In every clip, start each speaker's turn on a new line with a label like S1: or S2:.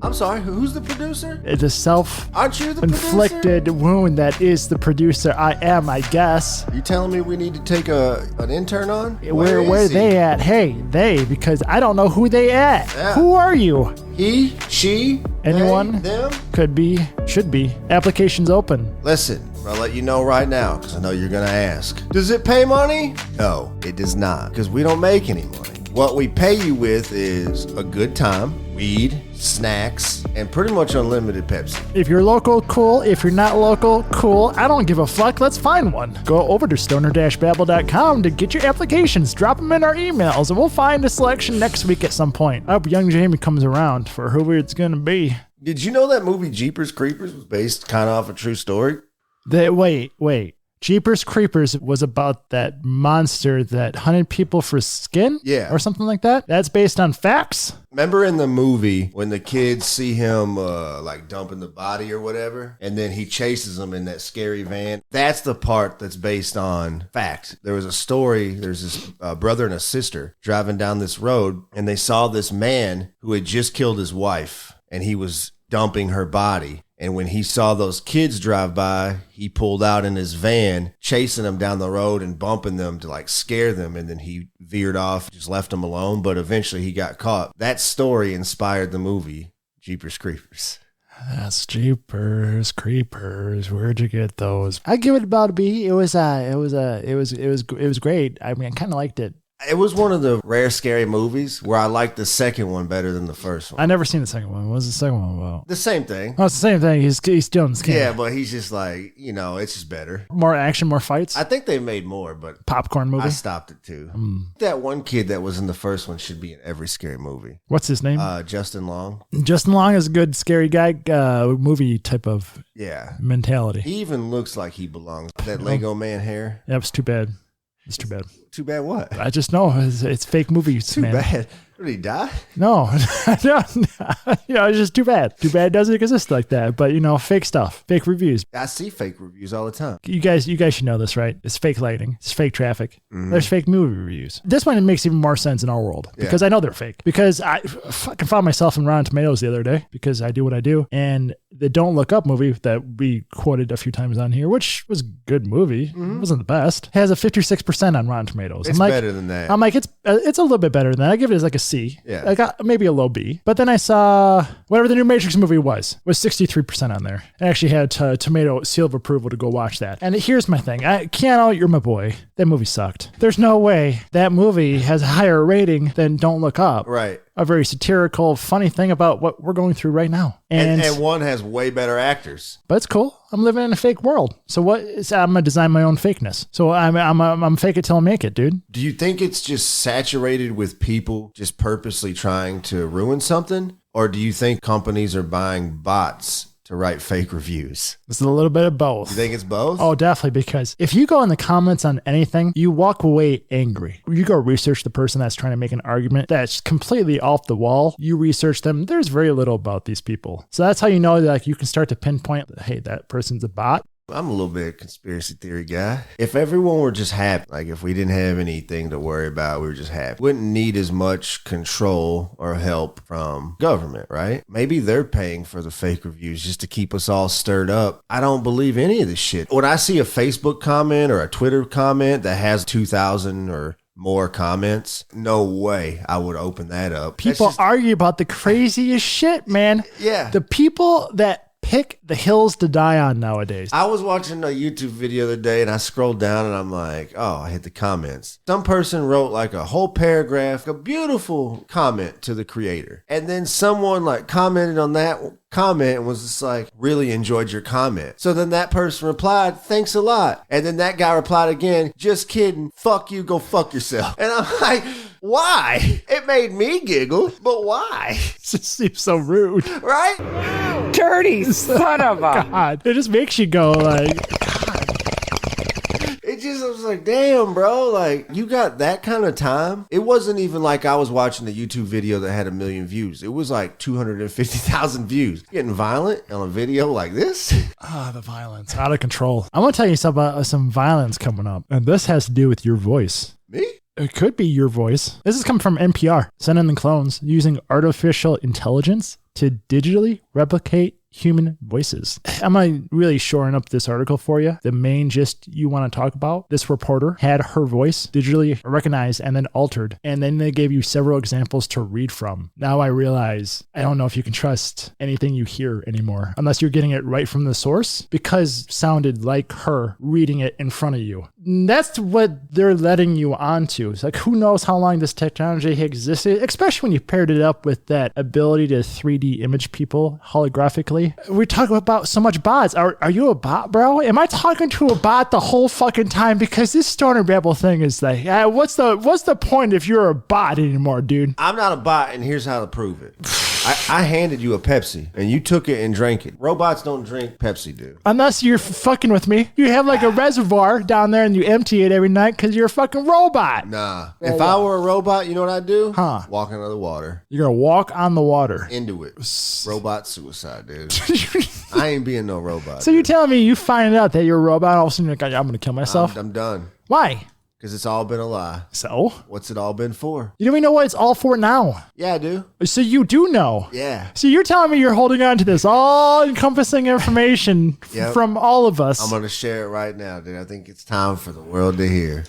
S1: I'm sorry, who's the producer?
S2: It's a
S1: Aren't you the producer?
S2: self-inflicted wound that is the producer. I am, I guess.
S1: You telling me we need to take an intern on?
S2: Where
S1: is he?
S2: they at? Hey, they, because I don't know who they at.
S1: Yeah.
S2: Who are you?
S1: He, she,
S2: Anyone?
S1: they, them?
S2: Could be, should be. Applications open.
S1: Listen, I'll let you know right now, because I know you're going to ask. Does it pay money? No, it does not, because we don't make any money. What we pay you with is a good time, weed, snacks, and pretty much unlimited Pepsi.
S2: If you're local, cool. If you're not local, cool. I don't give a fuck. Let's find one. Go over to stoner-babble.com to get your applications. Drop them in our emails, and we'll find a selection next week at some point. I hope young Jamie comes around for whoever it's going to be.
S1: Did you know that movie Jeepers Creepers was based kind of off a true story?
S2: Wait. Jeepers Creepers was about that monster that hunted people for skin?
S1: Yeah.
S2: Or something like that? That's based on facts?
S1: Remember in the movie when the kids see him like dumping the body or whatever, and then he chases them in that scary van? That's the part that's based on fact. There was a story, there's this brother and a sister driving down this road, and they saw this man who had just killed his wife, and he was dumping her body. And when he saw those kids drive by, he pulled out in his van, chasing them down the road and bumping them to like scare them. And then he veered off, just left them alone. But eventually he got caught. That story inspired the movie Jeepers Creepers.
S2: That's Jeepers Creepers. Where'd you get those? I give it about a B. It was great. I mean, I kind of liked it.
S1: It was one of the rare scary movies where I liked the second one better than the first one.
S2: I never seen the second one. What was the second one about?
S1: The same thing.
S2: Oh, it's the same thing. He's stealing skin.
S1: Yeah, but he's just like, it's just better.
S2: More action, more fights.
S1: I think they made more, but
S2: Popcorn movie.
S1: I stopped it too. That one kid that was in the first one should be in every scary movie.
S2: What's his name?
S1: Justin Long.
S2: Justin Long is a good scary guy, movie type of mentality.
S1: He even looks like he belongs. That Lego man hair.
S2: Yeah, it's too bad. It's too bad.
S1: Too bad what?
S2: I just know it's fake movies,
S1: Too
S2: man.
S1: bad. Did he die?
S2: No, it's just too bad. Too bad it doesn't exist like that. But fake stuff, fake reviews.
S1: I see fake reviews all the time.
S2: You guys should know this, right? It's fake lighting. It's fake traffic. There's fake movie reviews. This one makes even more sense in our world because I know they're fake. Because I fucking found myself in Rotten Tomatoes the other day because I do what I do, and the Don't Look Up movie that we quoted a few times on here, which was a good movie, it wasn't the best, has a 56% on Rotten Tomatoes.
S1: It's better than that.
S2: I'm like, it's a little bit better than that. I give it as like a C.
S1: Yeah.
S2: I got maybe a low B. But then I saw whatever the new Matrix movie was 63% on there. I actually had tomato seal of approval to go watch that. And here's my thing. Keanu, you're my boy. That movie sucked. There's no way that movie has a higher rating than Don't Look Up.
S1: Right.
S2: A very satirical, funny thing about what we're going through right now.
S1: And one has way better actors.
S2: But it's cool. I'm living in a fake world. So I'm going to design my own fakeness. So I'm fake it till I make it, dude.
S1: Do you think it's just saturated with people just purposely trying to ruin something? Or do you think companies are buying bots to write fake reviews?
S2: It's a little bit of both.
S1: You think it's both?
S2: Oh, definitely. Because if you go in the comments on anything, you walk away angry. You go research the person that's trying to make an argument that's completely off the wall. You research them. There's very little about these people. So that's how you know that you can start to pinpoint, hey, that person's a bot.
S1: I'm a little bit of a conspiracy theory guy. If everyone were just happy, like if we didn't have anything to worry about, we were just happy, wouldn't need as much control or help from government, right? Maybe they're paying for the fake reviews just to keep us all stirred up. I don't believe any of this shit. When I see a Facebook comment or a Twitter comment that has 2,000 or more comments, no way I would open that up.
S2: People argue about the craziest shit, man.
S1: Yeah.
S2: The people that pick the hills to die on nowadays.
S1: I was watching a YouTube video the other day and I scrolled down and I'm like, oh, I hit the comments. Some person wrote like a whole paragraph, a beautiful comment to the creator. And then someone like commented on that comment and was just like, really enjoyed your comment. So then that person replied, thanks a lot. And then that guy replied again, just kidding, fuck you, go fuck yourself. And I'm like, why? It made me giggle, but why?
S2: It just seems so rude.
S1: Right?
S3: Dirty son of a...
S2: God, it just makes you go like...
S1: I was like, damn, bro, like, you got that kind of time? It wasn't even like I was watching a YouTube video that had 1 million views. It was like 250,000 views. Getting violent on a video like this?
S2: The violence. Out of control. I'm going to tell you some violence coming up. And this has to do with your voice.
S1: Me?
S2: It could be your voice. This is coming from NPR. Send the clones using artificial intelligence to digitally replicate human voices. Am I really shoring up this article for you? The main gist you want to talk about, this reporter had her voice digitally recognized and then altered, and then they gave you several examples to read from. Now I realize I don't know if you can trust anything you hear anymore unless you're getting it right from the source, because sounded like her reading it in front of you. That's what they're letting you onto. It's like, who knows how long this technology existed, especially when you paired it up with that ability to 3D image people holographically. We talk about so much bots. Are you a bot, bro? Am I talking to a bot the whole fucking time? Because this Stoner Babble thing is like, what's the point if you're a bot anymore, dude?
S1: I'm not a bot, and here's how to prove it. I handed you a Pepsi, and you took it and drank it. Robots don't drink Pepsi, dude.
S2: Unless you're fucking with me. You have like a reservoir down there and you empty it every night because you're a fucking robot.
S1: Nah. If I were a robot, you know what I'd do?
S2: Huh.
S1: Walk into the water.
S2: You're going to walk on the water.
S1: Into it. Robot suicide, dude. I ain't being no robot.
S2: So you're telling me you find out that you're a robot, all of a sudden you're like, I'm going to kill myself?
S1: I'm done.
S2: Why?
S1: Because it's all been a lie.
S2: So?
S1: What's it all been for?
S2: You don't even know what it's all for now.
S1: Yeah, I do.
S2: So you do know.
S1: Yeah.
S2: So you're telling me you're holding on to this all-encompassing information from all of us.
S1: I'm going to share it right now, dude. I think it's time for the world to hear.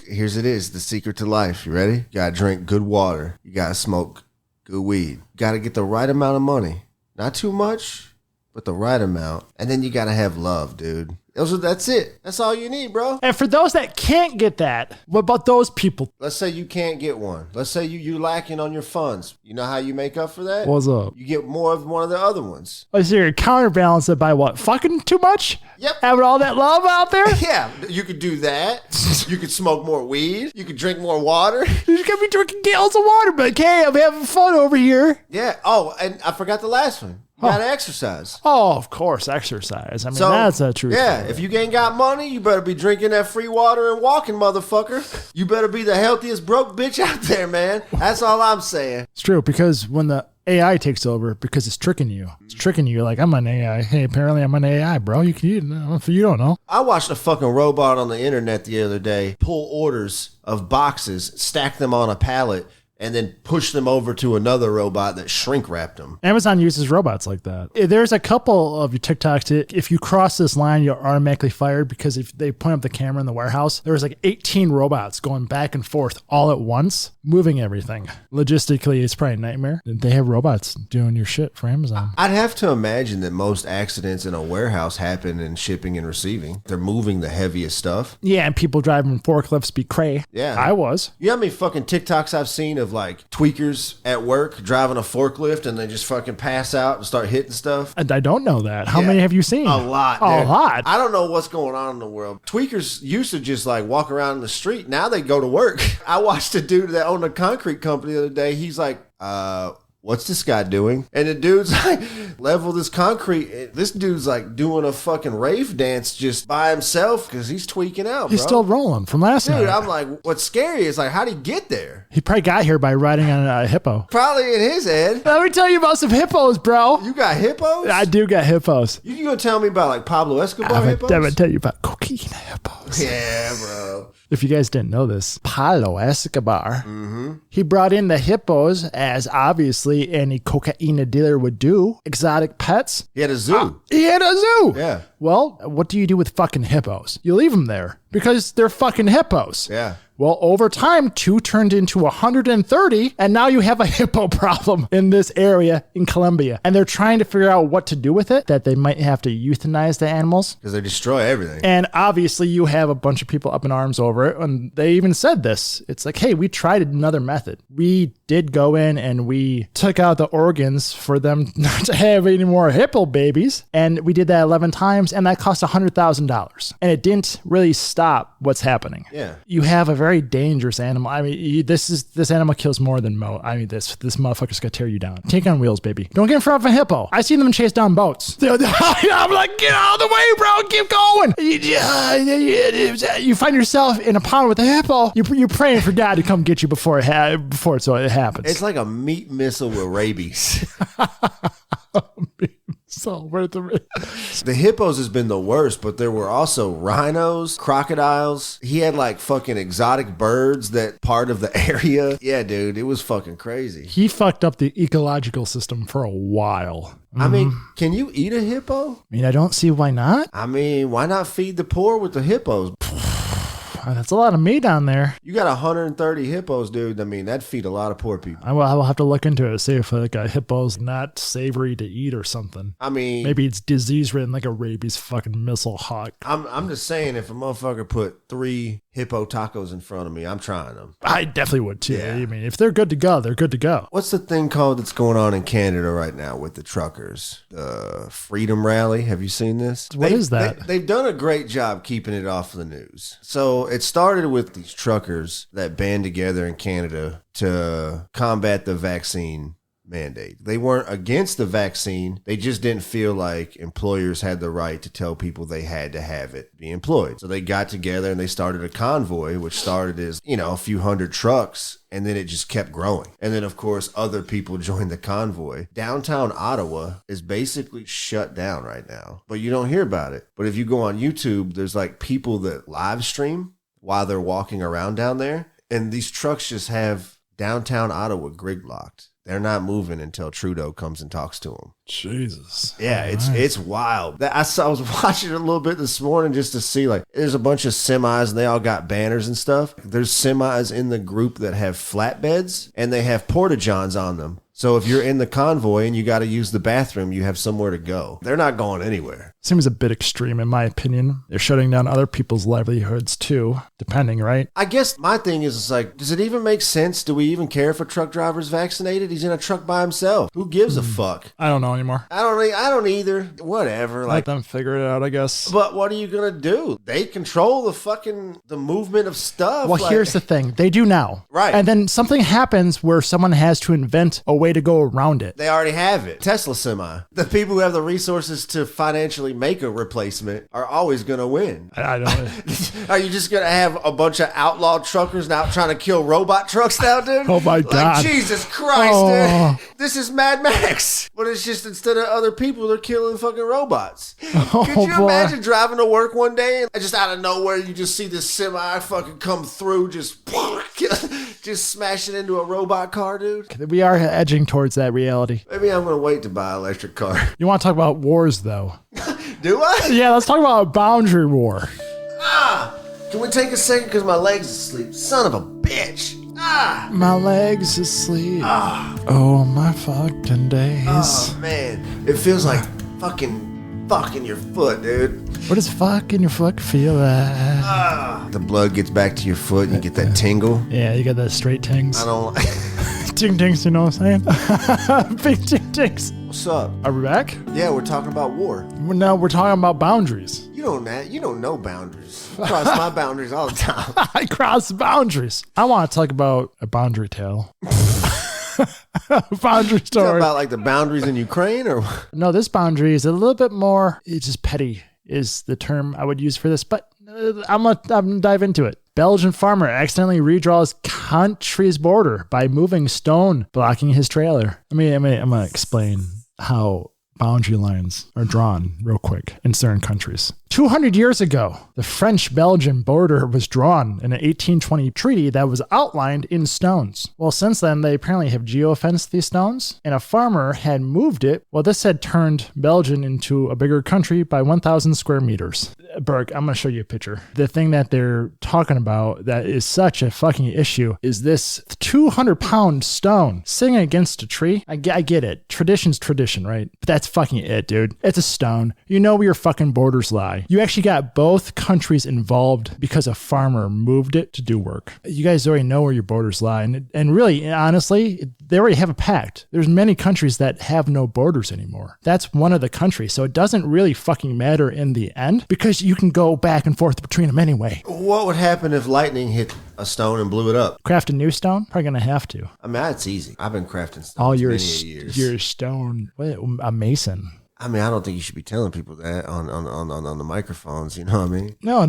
S1: Here's it is, the secret to life. You ready? You got to drink good water. You got to smoke good weed. You got to get the right amount of money. Not too much, but the right amount. And then you got to have love, dude. That's it. That's all you need, bro.
S2: And for those that can't get that, what about those people?
S1: Let's say you can't get one. Let's say you're lacking on your funds. You know how you make up for that?
S2: What's up?
S1: You get more of one of the other ones.
S2: Oh, so you counterbalance it by what? Fucking too much?
S1: Yep.
S2: Having all that love out there?
S1: Yeah, you could do that. You could smoke more weed. You could drink more water.
S2: You're going to be drinking gallons of water, but hey, I'm having fun over here.
S1: Yeah. Oh, and I forgot the last one. You gotta exercise.
S2: Oh, of course, exercise. I mean, that's a truth.
S1: Yeah, if you ain't got money, you better be drinking that free water and walking, motherfucker. You better be the healthiest broke bitch out there, man. That's all I'm saying.
S2: It's true, because when the AI takes over, because it's tricking you. It's tricking you like, I'm an AI. Hey, apparently I'm an AI, bro. You don't know.
S1: I watched a fucking robot on the internet the other day pull orders of boxes, stack them on a pallet, and then push them over to another robot that shrink wrapped them.
S2: Amazon uses robots like that. There's a couple of your TikToks. If you cross this line, you're automatically fired, because if they point up the camera in the warehouse, there was like 18 robots going back and forth all at once, moving everything. Logistically, it's probably a nightmare. They have robots doing your shit for Amazon.
S1: I'd have to imagine that most accidents in a warehouse happen in shipping and receiving. They're moving the heaviest stuff.
S2: Yeah, and people driving forklifts be cray.
S1: Yeah.
S2: I was.
S1: You know how many fucking TikToks I've seen of like tweakers at work driving a forklift and they just fucking pass out and start hitting stuff?
S2: And I don't know that. How
S1: Yeah.
S2: many have you seen?
S1: A lot.
S2: A
S1: dude.
S2: lot.
S1: I don't know what's going on in the world. Tweakers used to just like walk around in the street. Now they go to work. I watched a dude that owned a concrete company the other day. He's like, what's this guy doing? And the dude's like, level this concrete. This dude's like doing a fucking rave dance just by himself because he's tweaking out,
S2: He's
S1: bro.
S2: still rolling from last night.
S1: Dude, I'm like, what's scary is like, how'd he get there?
S2: He probably got here by riding on a hippo.
S1: Probably in his head.
S2: Let me tell you about some hippos, bro.
S1: You got hippos?
S2: I do got hippos.
S1: You gonna tell me about like Pablo Escobar
S2: I'm
S1: hippos?
S2: gonna tell you about cocaine hippos.
S1: Yeah, bro.
S2: If you guys didn't know this, Pablo Escobar, he brought in the hippos, as obviously any cocaine dealer would do. Exotic pets.
S1: He had a zoo.
S2: He had a zoo.
S1: Yeah.
S2: Well, what do you do with fucking hippos? You leave them there because they're fucking hippos.
S1: Yeah.
S2: Well, over time, 2 turned into 130, and now you have a hippo problem in this area in Colombia. And they're trying to figure out what to do with it, that they might have to euthanize the animals.
S1: Because they destroy everything.
S2: And obviously, you have a bunch of people up in arms over it, and they even said this. It's like, hey, we tried another method. We did go in and we took out the organs for them not to have any more hippo babies, and we did that 11 times, and that cost $100,000. And it didn't really stop what's happening.
S1: Yeah.
S2: You have a very dangerous animal. I mean, this animal kills more than Mo. I mean, this motherfucker's gonna tear you down. Take on wheels, baby. Don't get in front of a hippo. I seen them chase down boats. I'm like, get out of the way, bro. Keep going. You find yourself in a pond with a hippo. You're praying for God to come get you before it happens.
S1: It's like a meat missile with rabies.
S2: So worth the
S1: The hippos has been the worst, but there were also rhinos, crocodiles. He had like fucking exotic birds that part of the area. Yeah, dude, it was fucking crazy.
S2: He fucked up the ecological system for a while.
S1: I mean, can you eat a hippo?
S2: I mean, I don't see why not.
S1: I mean, why not feed the poor with the hippos?
S2: That's a lot of meat on there.
S1: You got 130 hippos, dude. I mean, that'd feed a lot of poor people.
S2: I will have to look into it, see if like a hippo's not savory to eat or something.
S1: I mean,
S2: Maybe it's disease ridden like a rabies fucking missile hawk.
S1: I'm just saying, if a motherfucker put 3 hippo tacos in front of me, I'm trying them.
S2: I definitely would too.
S1: Yeah.
S2: I mean, if they're good to go, they're good to go.
S1: What's the thing called that's going on in Canada right now with the truckers? The Freedom Rally. Have you seen this?
S2: What is that?
S1: They've done a great job keeping it off the news. So it started with these truckers that band together in Canada to combat the vaccine mandate. They weren't against the vaccine. They just didn't feel like employers had the right to tell people they had to have it be employed. So they got together and they started a convoy, which started as, a few hundred trucks. And then it just kept growing. And then, of course, other people joined the convoy. Downtown Ottawa is basically shut down right now, but you don't hear about it. But if you go on YouTube, there's like people that live stream while they're walking around down there. And these trucks just have downtown Ottawa gridlocked. They're not moving until Trudeau comes and talks to them.
S2: Jesus.
S1: Yeah, it's wild. I was watching it a little bit this morning just to see, like, there's a bunch of semis and they all got banners and stuff. There's semis in the group that have flatbeds and they have porta-johns on them. So if you're in the convoy and you got to use the bathroom, you have somewhere to go. They're not going anywhere.
S2: Seems a bit extreme in my opinion. They're shutting down other people's livelihoods too, depending, right?
S1: I guess my thing is, it's like, does it even make sense? Do we even care if a truck driver's vaccinated? He's in a truck by himself. Who gives a fuck?
S2: I don't know anymore.
S1: I don't either. Whatever.
S2: Let them figure it out, I guess.
S1: But what are you going to do? They control the movement of stuff.
S2: Well, here's the thing. They do now.
S1: Right.
S2: And then something happens where someone has to invent a way to go around it.
S1: They already have it. Tesla semi. The people who have the resources to financially make a replacement are always going to win.
S2: I don't
S1: Are you just going to have a bunch of outlaw truckers now trying to kill robot trucks now, dude?
S2: Oh, my God.
S1: Like, Jesus Christ, dude. This is Mad Max. But it's just instead of other people, they're killing fucking robots. Could you imagine driving to work one day and just out of nowhere you just see this semi fucking come through, just smashing into a robot car, dude?
S2: We are edging towards that reality.
S1: Maybe I'm going to wait to buy an electric car.
S2: You want to talk about wars, though?
S1: Do I?
S2: Yeah, let's talk about a boundary war.
S1: Can we take a second because my leg's asleep? Son of a bitch.
S2: My legs asleep. Oh, my fucking days.
S1: Oh, man. It feels like fucking fucking your foot, dude.
S2: What does fucking your foot feel like?
S1: The blood gets back to your foot and you get that tingle.
S2: Yeah, you got that straight tings.
S1: I don't
S2: Ting tings, you know what I'm saying? Big ting tings.
S1: What's up?
S2: Are we back?
S1: Yeah, we're talking about war.
S2: No, we're talking about boundaries.
S1: You don't know boundaries. You cross my boundaries all the time.
S2: I cross boundaries. I want to talk about a boundary tale. Boundary
S1: Talk
S2: story.
S1: about like the boundaries in Ukraine or what?
S2: No, this boundary is a little bit more, it's just petty is the term I would use for this, but I'm gonna dive into it. Belgian farmer accidentally redraws country's border by moving stone blocking his trailer. I'm gonna explain how boundary lines are drawn real quick in certain countries. 200 years ago, the French-Belgian border was drawn in an 1820 treaty that was outlined in stones. Well, since then, they apparently have geofenced these stones, and a farmer had moved it. Well, this had turned Belgium into a bigger country by 1,000 square meters. Burke, I'm going to show you a picture. The thing that they're talking about that is such a fucking issue is this 200-pound stone sitting against a tree. I get it. Tradition's tradition, right? But that's fucking it, dude. It's a stone. You know where your fucking borders lie. You actually got both countries involved because a farmer moved it to do work. You guys already know where your borders lie. And really, honestly, they already have a pact. There's many countries that have no borders anymore. That's one of the countries. So it doesn't really fucking matter in the end because you can go back and forth between them anyway.
S1: What would happen if lightning hit a stone and blew it up?
S2: Craft a new stone? Probably gonna have to.
S1: I mean, it's easy. I've been crafting stones many years.
S2: You're a stone. What, a mason.
S1: I mean, I don't think you should be telling people that on the microphones. You know what I mean?
S2: No,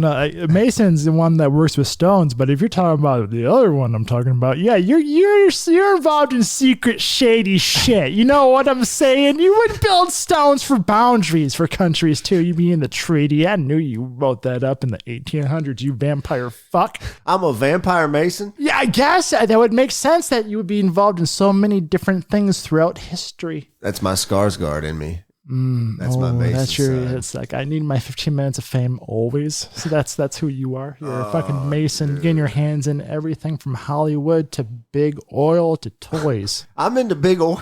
S2: Mason's the one that works with stones. But if you're talking about the other one I'm talking about, yeah, you're involved in secret shady shit. You know what I'm saying? You would build stones for boundaries for countries too. You'd be in the treaty. I knew you wrote that up in the 1800s. You vampire fuck.
S1: I'm a vampire Mason.
S2: Yeah, I guess that would make sense that you would be involved in so many different things throughout history.
S1: That's my Skarsgård in me. That's my Mason
S2: That's your.
S1: side.
S2: It's like I need my 15 minutes of fame always. So that's who you are. You're a fucking Mason, getting your hands in everything from Hollywood to big oil to toys.
S1: I'm into big oil.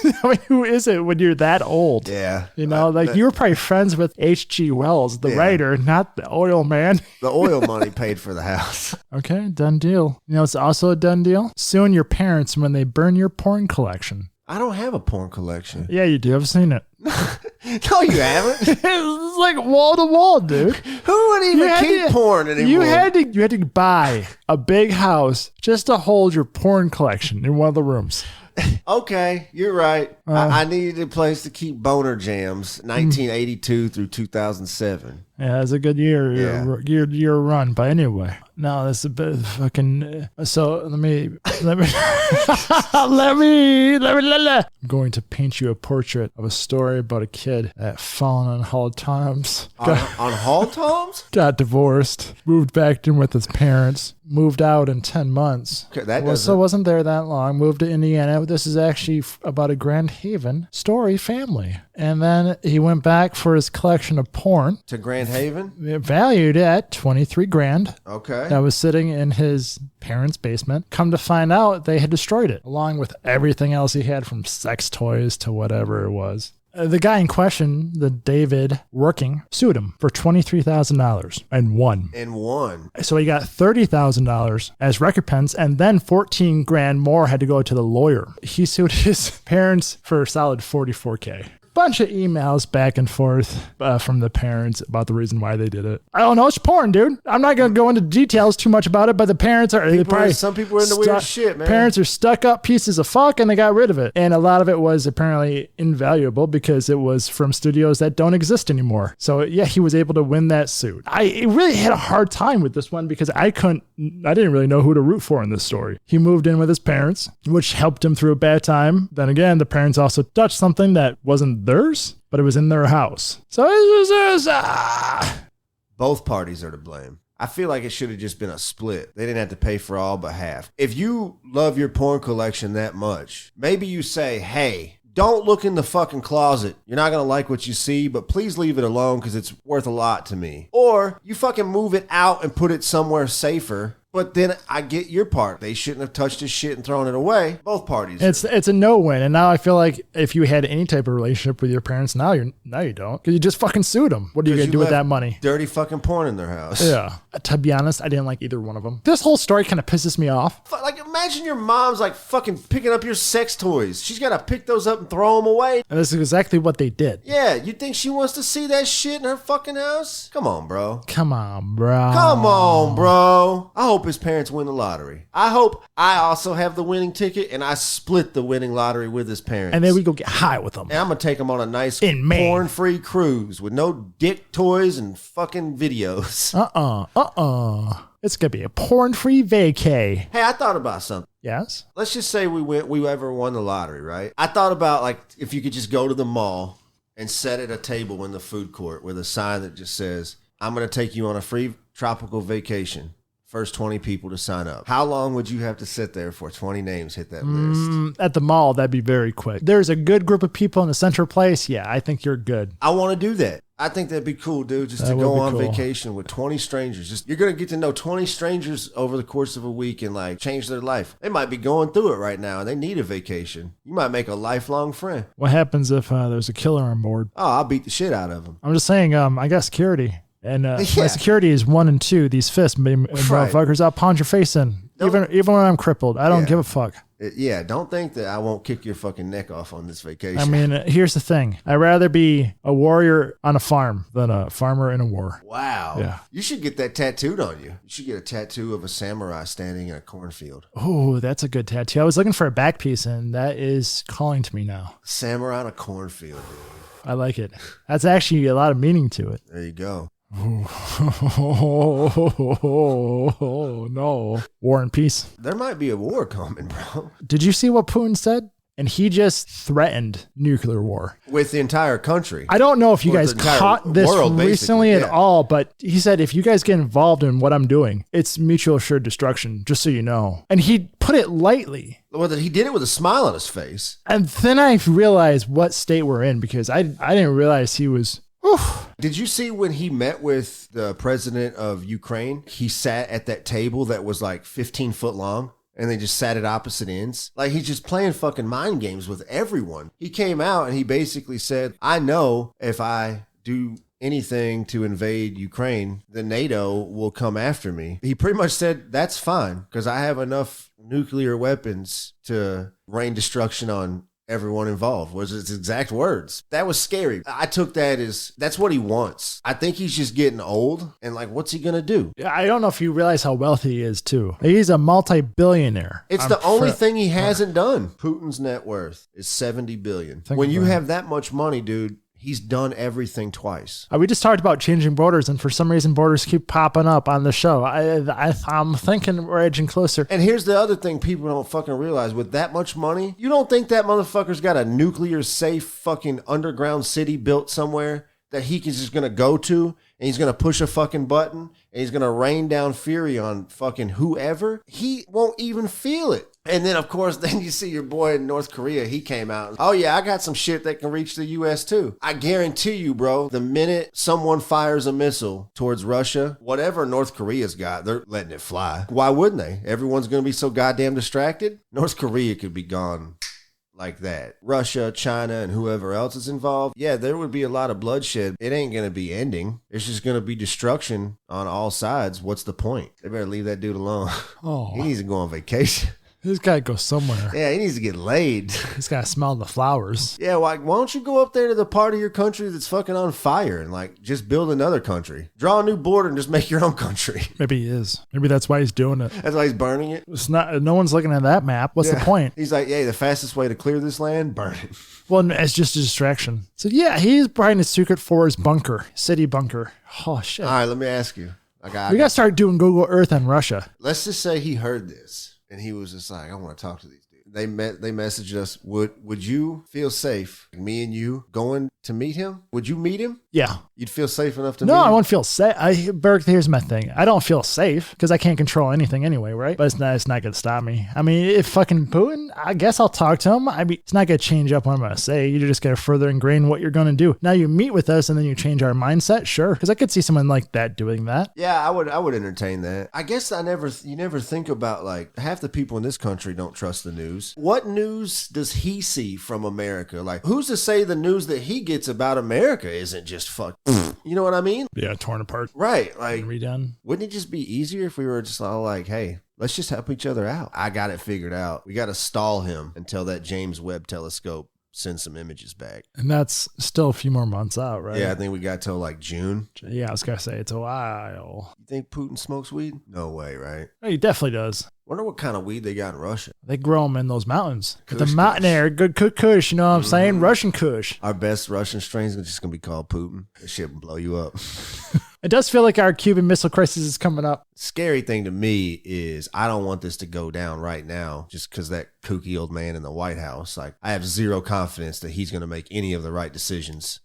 S2: I mean, who is it when you're that old?
S1: Yeah.
S2: You know, like you were probably friends with H.G. Wells, the writer, not the oil man.
S1: The oil money paid for the house.
S2: Okay, done deal. You know, it's also a done deal. Suing your parents when they burn your porn collection.
S1: I don't have a porn collection.
S2: Yeah, you do. I've seen it.
S1: No, you haven't.
S2: It's like wall to wall, dude.
S1: Who would even keep porn anymore?
S2: You had to buy a big house just to hold your porn collection in one of the rooms.
S1: Okay, you're right. I needed a place to keep boner jams, 1982 through 2007.
S2: Yeah, it's a good year
S1: Yeah.
S2: year run. But anyway, no, that's a bit of fucking. So let me. I'm going to paint you a portrait of a story about a kid that fallen on hard times.
S1: On Hall Toms?
S2: Got divorced, moved back in with his parents, moved out in 10 months.
S1: Okay, that
S2: So
S1: doesn't.
S2: wasn't there that long. Moved to Indiana. This is actually about a Grand Haven story family. And then he went back for his collection of porn,
S1: To Grand Haven?
S2: valued at 23 grand.
S1: Okay.
S2: That was sitting in his parents' basement. Come to find out, they had destroyed it, along with everything else he had, from sex toys to whatever it was. The guy in question, the David Working, sued him for $23,000 and won.
S1: And one.
S2: So he got $30,000 as recompense, and then 14 grand more had to go to the lawyer. He sued his parents for a solid $44K. Bunch of emails back and forth from the parents about the reason why they did it. I don't know. It's porn, dude. I'm not going to go into details too much about it, but the parents are
S1: Some people are into weird shit, man.
S2: Parents are stuck up pieces of fuck, and they got rid of it. And a lot of it was apparently invaluable because it was from studios that don't exist anymore. So yeah, he was able to win that suit. I really had a hard time with this one because I didn't really know who to root for in this story. He moved in with his parents, which helped him through a bad time. Then again, the parents also touched something that wasn't theirs, but it was in their house. So it was
S1: Both parties are to blame. I feel like it should have just been a split. They didn't have to pay for all but half. If you love your porn collection that much, maybe you say, hey, don't look in the fucking closet. You're not going to like what you see, but please leave it alone because it's worth a lot to me. Or you fucking move it out and put it somewhere safer. But then I get your part. They shouldn't have touched his shit and thrown it away. Both parties.
S2: It's a no-win, and now I feel like if you had any type of relationship with your parents, now you don't, because you just fucking sued them. What are you gonna do with that money?
S1: Dirty fucking porn in their house.
S2: Yeah. To be honest, I didn't like either one of them. This whole story kind of pisses me off.
S1: Like, imagine your mom's like fucking picking up your sex toys. She's got to pick those up and throw them away.
S2: And this is exactly what they did.
S1: Yeah, you think she wants to see that shit in her fucking house? Come on, bro.
S2: Come on, bro.
S1: Come on, bro. I hope his parents win the lottery. I hope I also have the winning ticket and I split the winning lottery with his parents.
S2: And then we go get high with them.
S1: And I'm going to take them on a nice
S2: In Maine.
S1: porn-free cruise with no dick toys and fucking videos.
S2: It's gonna be a porn-free vacay.
S1: Hey, I thought about something.
S2: Yes?
S1: Let's just say we ever won the lottery, right? I thought about like if you could just go to the mall and set at a table in the food court with a sign that just says, I'm going to take you on a free tropical vacation. First 20 people to sign up. How long would you have to sit there for 20 names hit that list?
S2: At the mall, that'd be very quick. There's a good group of people in the central place. Yeah, I think you're good.
S1: I want to do that. I think that'd be cool, dude, just
S2: That
S1: to
S2: would
S1: go
S2: be
S1: on
S2: cool.
S1: vacation with 20 strangers. You're going to get to know 20 strangers over the course of a week and like change their life. They might be going through it right now and they need a vacation. You might make a lifelong friend.
S2: What happens if there's a killer on board?
S1: Oh, I'll beat the shit out of them.
S2: I'm just saying, I got security. And my
S1: Yeah.
S2: security is 1 and 2. These fists, motherfuckers, I'll pound your face in. Even when I'm crippled. I don't
S1: Yeah.
S2: give a fuck.
S1: Yeah, don't think that I won't kick your fucking neck off on this vacation.
S2: I mean, here's the thing. I'd rather be a warrior on a farm than a farmer in a war.
S1: Wow.
S2: Yeah.
S1: You should get that tattooed on you. You should get a tattoo of a samurai standing in a cornfield.
S2: Oh, that's a good tattoo. I was looking for a back piece, and that is calling to me now.
S1: Samurai in a cornfield, dude.
S2: I like it. That's actually a lot of meaning to it.
S1: There you go.
S2: Oh, no. War and peace.
S1: There might be a war coming, bro.
S2: Did you see what Putin said? And he just threatened nuclear war.
S1: With the entire country.
S2: I don't know if you
S1: Or
S2: guys
S1: the entire
S2: caught this
S1: world,
S2: recently
S1: basically,
S2: at
S1: yeah.
S2: all, but he said, if you guys get involved in what I'm doing, it's mutual assured destruction, just so you know. And he put it lightly.
S1: Well, he did it with a smile on his face.
S2: And then I realized what state we're in because I didn't realize he was...
S1: Did you see when he met with the president of Ukraine? He sat at that table that was like 15 foot long. And they just sat at opposite ends. Like, he's just playing fucking mind games with everyone. He came out and he basically said, I know if I do anything to invade Ukraine, then NATO will come after me. He pretty much said, that's fine, because I have enough nuclear weapons to rain destruction on everyone involved, was his exact words. That was scary. I took that as that's what he wants. I think he's just getting old, and like, what's he gonna do?
S2: I don't know if you realize how wealthy he is, too. He's a multi-billionaire.
S1: It's the only thing he hasn't done. Putin's net worth is $70 billion. When you have that much money, dude, he's done everything twice.
S2: We just talked about changing borders, and for some reason, borders keep popping up on the show. I'm thinking we're edging closer.
S1: And here's the other thing people don't fucking realize. With that much money, you don't think that motherfucker's got a nuclear safe fucking underground city built somewhere that he is just going to go to, and he's going to push a fucking button, and he's going to rain down fury on fucking whoever? He won't even feel it. And then, of course, then you see your boy in North Korea. He came out. Oh, yeah, I got some shit that can reach the U.S. too. I guarantee you, bro, the minute someone fires a missile towards Russia, whatever North Korea's got, they're letting it fly. Why wouldn't they? Everyone's going to be so goddamn distracted. North Korea could be gone like that. Russia, China, and whoever else is involved, yeah, there would be a lot of bloodshed. It ain't going to be ending. It's just going to be destruction on all sides. What's the point? They better leave that dude alone.
S2: Oh,
S1: He needs to go on vacation.
S2: he's got to go somewhere.
S1: Yeah, he needs to get laid.
S2: He's got to smell the flowers.
S1: Yeah, like, why don't you go up there to the part of your country that's fucking on fire and, like, just build another country? Draw a new border and just make your own country.
S2: Maybe he is. Maybe that's why he's doing it.
S1: That's why he's burning it.
S2: It's not. No one's looking at that map. What's the point?
S1: He's like, hey, the fastest way to clear this land, burn it.
S2: Well, it's just a distraction. So yeah, he's behind his secret for his bunker, city bunker. Oh shit.
S1: All right, let me ask you.
S2: We gotta start doing Google Earth on Russia.
S1: Let's just say he heard this. And he was just like, I want to talk to these dudes. They messaged us, would you feel safe, me and you, going to meet him? Would you meet him?
S2: Yeah.
S1: You'd feel safe enough to meet
S2: No,
S1: him?
S2: I won't feel safe. Berg, here's my thing. I don't feel safe because I can't control anything anyway, right? But it's not going to stop me. I mean, if fucking Putin, I guess I'll talk to him. I mean, it's not going to change up what I'm going to say. You're just going to further ingrain what you're going to do. Now you meet with us and then you change our mindset. Sure. Because I could see someone like that doing that.
S1: Yeah, I would entertain that. I guess you never think about, like, half the people in this country don't trust the news. What news does he see from America? Like, who's to say the news that he gets about America isn't just fuck? You know what I mean?
S2: Yeah, torn apart.
S1: Right. Like,
S2: Redone.
S1: wouldn't it just be easier if we were just all like, hey, let's just help each other out? I got it figured out. We got to stall him until that James Webb telescope sends some images back.
S2: And that's still a few more months out, right?
S1: Yeah, I think we got till like June.
S2: Yeah, I was going to say it's a while.
S1: You think Putin smokes weed? No way, right?
S2: Oh, he definitely does.
S1: Wonder what kind of weed they got in Russia.
S2: They grow them in those mountains.
S1: Kush
S2: The mountain air, good kush, you know what I'm saying? Russian kush.
S1: Our best Russian strains are just going to be called Putin. That shit will blow you up.
S2: It does feel like our Cuban Missile Crisis is coming up.
S1: Scary thing to me is I don't want this to go down right now just because that kooky old man in the White House. Like, I have zero confidence that he's going to make any of the right decisions.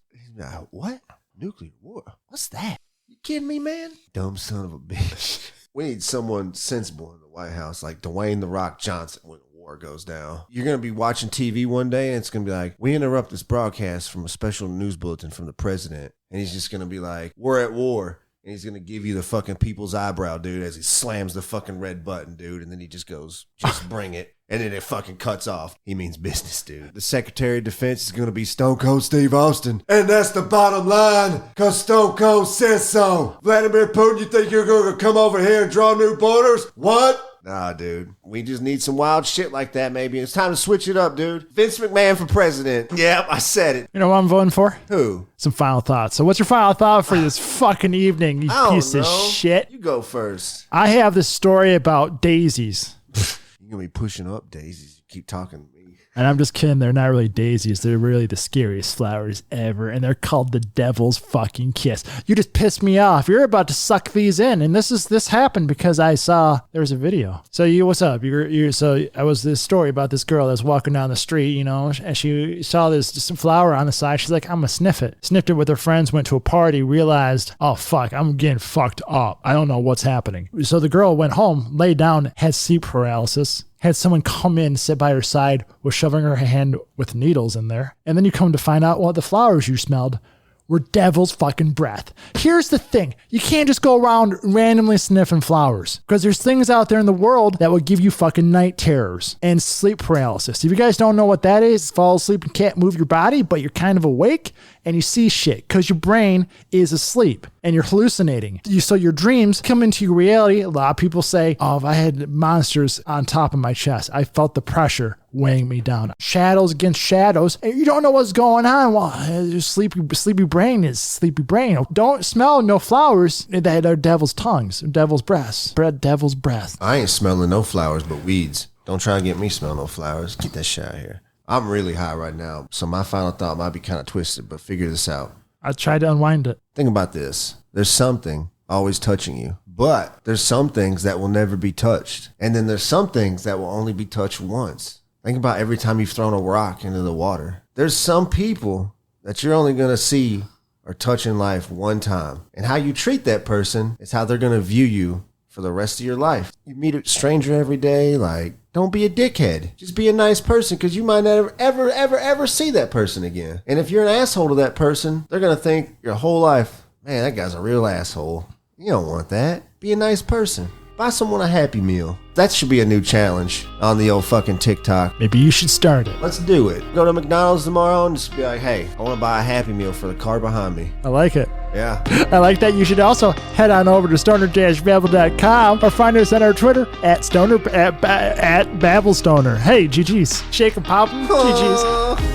S1: What? Nuclear war? What's that? You kidding me, man? Dumb son of a bitch. We need someone sensible in the White House, like Dwayne "The Rock" Johnson when the war goes down. You're going to be watching TV one day, and it's going to be like, we interrupt this broadcast from a special news bulletin from the president. And he's just going to be like, we're at war. And he's going to give you the fucking people's eyebrow, dude, as he slams the fucking red button, dude. And then he just goes, just bring it. And then it fucking cuts off. He means business, dude. The Secretary of Defense is going to be Stone Cold Steve Austin. And that's the bottom line, because Stone Cold says so. Vladimir Putin, you think you're going to come over here and draw new borders? What? Nah, dude. We just need some wild shit like that, maybe. It's time to switch it up, dude. Vince McMahon for president. Yep, I said it.
S2: You know what I'm voting for?
S1: Who?
S2: Some final thoughts. So what's your final thought for this fucking evening, you
S1: I don't
S2: piece of
S1: know.
S2: shit?
S1: You go first.
S2: I have this story about daisies.
S1: You're going to be pushing up daisies. You keep talking to me.
S2: And I'm just kidding. They're not really daisies. They're really the scariest flowers ever. And they're called the devil's fucking kiss. You just pissed me off. You're about to suck these in. And this happened because I saw there was a video. So what's up? So I was this story about this girl that's walking down the street, you know, and she saw this flower on the side. She's like, I'm gonna sniff it. Sniffed it with her friends, went to a party, realized, oh fuck, I'm getting fucked up. I don't know what's happening. So the girl went home, laid down, had sleep paralysis. Had someone come in, sit by her side, was shoving her hand with needles in there. And then you come to find out, well, the flowers you smelled were devil's fucking breath. Here's the thing. You can't just go around randomly sniffing flowers because there's things out there in the world that will give you fucking night terrors and sleep paralysis. If you guys don't know what that is, fall asleep and can't move your body, but you're kind of awake and you see shit because your brain is asleep and you're hallucinating. So your dreams come into your reality. A lot of people say, oh, if I had monsters on top of my chest, I felt the pressure weighing me down. Shadows against shadows. And you don't know what's going on. Well, your sleepy brain is sleepy brain. Don't smell no flowers that are devil's tongues, devil's breaths, devil's breath.
S1: I ain't smelling no flowers but weeds. Don't try and get me smell no flowers. Get that shit out of here. I'm really high right now, so my final thought might be kind of twisted, but figure this out.
S2: I tried to unwind it.
S1: Think about this. There's something always touching you, but there's some things that will never be touched. And then there's some things that will only be touched once. Think about every time you've thrown a rock into the water. There's some people that you're only going to see or touch in life one time. And how you treat that person is how they're going to view you for the rest of your life. You meet a stranger every day, like, don't be a dickhead. Just be a nice person because you might never, ever see that person again. And if you're an asshole to that person, they're going to think your whole life, man, that guy's a real asshole. You don't want that. Be a nice person. Buy someone a Happy Meal. That should be a new challenge on the old fucking TikTok.
S2: Maybe you should start it.
S1: Let's do it. Go to McDonald's tomorrow and just be like, hey, I want to buy a Happy Meal for the car behind me.
S2: I like it.
S1: Yeah.
S2: I like that. You should also head on over to stoner-babble.com or find us on our Twitter at Babelstoner. Hey, GG's. Shake and pop 'em. GG's.